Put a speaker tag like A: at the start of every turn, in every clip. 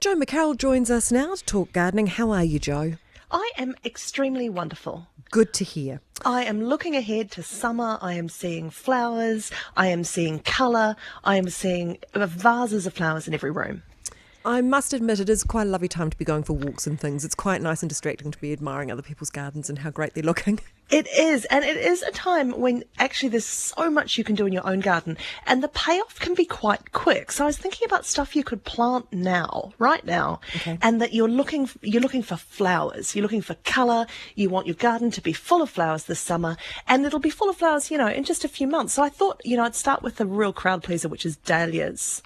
A: Jo McCarroll joins us now to talk gardening. How are you, Jo?
B: I am extremely wonderful.
A: Good to hear.
B: I am looking ahead to summer. I am seeing flowers. I am seeing colour. I am seeing vases of flowers in every room.
A: I must admit it is quite a lovely time to be going for walks and things. It's quite nice and distracting to be admiring other people's gardens and how great they're looking.
B: It is, and it is a time when actually there's so much you can do in your own garden, and the payoff can be quite quick. So I was thinking about stuff you could plant now, right now, and that you're looking for flowers, you're looking for colour, you want your garden to be full of flowers this summer, and it'll be full of flowers, in just a few months. So I thought, I'd start with the real crowd pleaser, which is dahlias.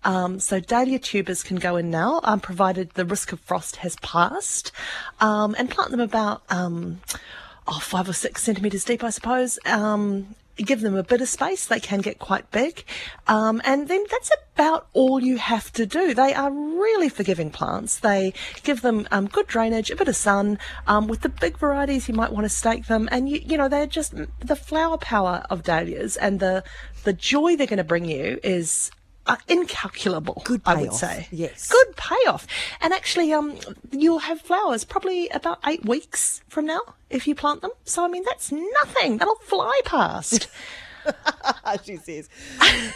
B: So dahlia tubers can go in now, provided the risk of frost has passed, and plant them about 5 or 6 centimetres deep, I suppose. Give them a bit of space. They can get quite big. And then that's about all you have to do. They are really forgiving plants. They give them good drainage, a bit of sun. With the big varieties, you might want to stake them. And, they're just the flower power of dahlias and the joy they're going to bring you is incalculable.
A: Good payoff.
B: I would say.
A: Yes.
B: Good payoff. And actually, you'll have flowers probably about 8 weeks from now if you plant them. So, that's nothing. That'll fly past.
A: She says.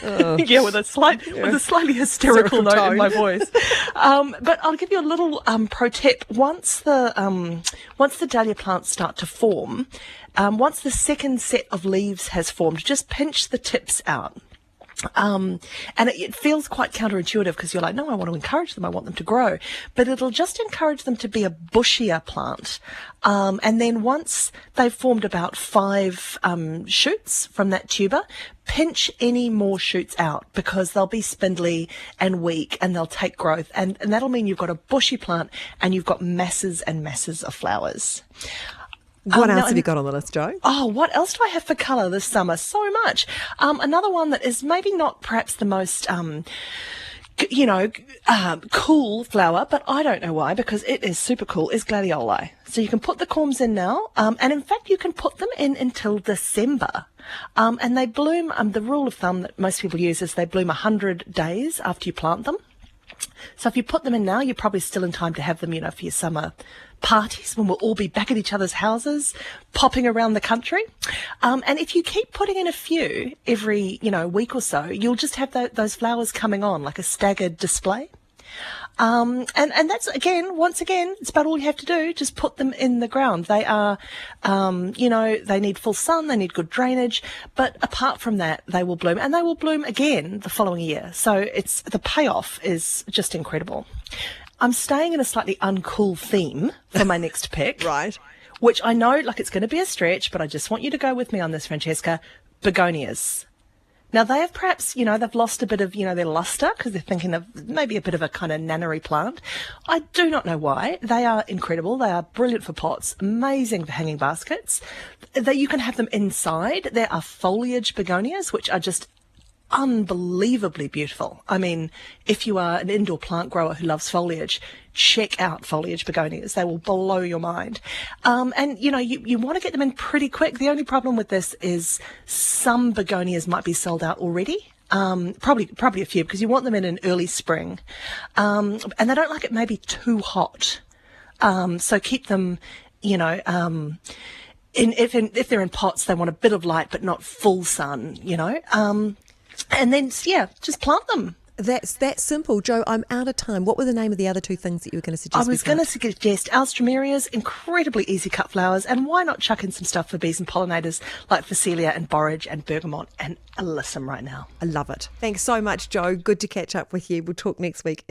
B: Yeah, with a slightly hysterical note in my voice. But I'll give you a little pro tip. Once the dahlia plants start to form, once the second set of leaves has formed, just pinch the tips out. And it feels quite counterintuitive because you're like, no, I want to encourage them. I want them to grow. But it'll just encourage them to be a bushier plant. And then once they've formed about 5 shoots from that tuber, pinch any more shoots out because they'll be spindly and weak and they'll take growth. And that'll mean you've got a bushy plant and you've got masses and masses of flowers.
A: What else have you got on the list, Jo?
B: Oh, what else do I have for colour this summer? So much. Another one that is maybe not perhaps the most, cool flower, but I don't know why, because it is super cool, is gladioli. So you can put the corms in now, and in fact you can put them in until December. And they bloom, the rule of thumb that most people use is they bloom 100 days after you plant them. So if you put them in now, you're probably still in time to have them, for your summer parties when we'll all be back at each other's houses, popping around the country. And if you keep putting in a few every, week or so, you'll just have those flowers coming on like a staggered display. And that's, once again, it's about all you have to do. Just put them in the ground. They are, they need full sun, they need good drainage. But apart from that, they will bloom. And they will bloom again the following year. So the payoff is just incredible. I'm staying in a slightly uncool theme for my next pick.
A: Right.
B: Which I know, it's going to be a stretch, but I just want you to go with me on this, Francesca. Begonias. Now, they have perhaps, they've lost a bit of, their lustre because they're thinking of maybe a bit of a kind of nannery plant. I do not know why. They are incredible. They are brilliant for pots, amazing for hanging baskets. You can have them inside. There are foliage begonias, which are just unbelievably beautiful. If you are an indoor plant grower who loves foliage, check out foliage begonias. They will blow your mind. And you want to get them in pretty quick. The only problem with this is some begonias might be sold out already. Probably a few because you want them in early spring. And they don't like it maybe too hot. So keep them, if they're in pots, they want a bit of light but not full sun, and then, just plant them.
A: That's that simple. Jo, I'm out of time. What were the name of the other 2 things that you were going to suggest?
B: I was going to suggest alströmerias, incredibly easy cut flowers, and why not chuck in some stuff for bees and pollinators like Phacelia and borage and bergamot and alyssum right now.
A: I love it. Thanks so much, Jo. Good to catch up with you. We'll talk next week.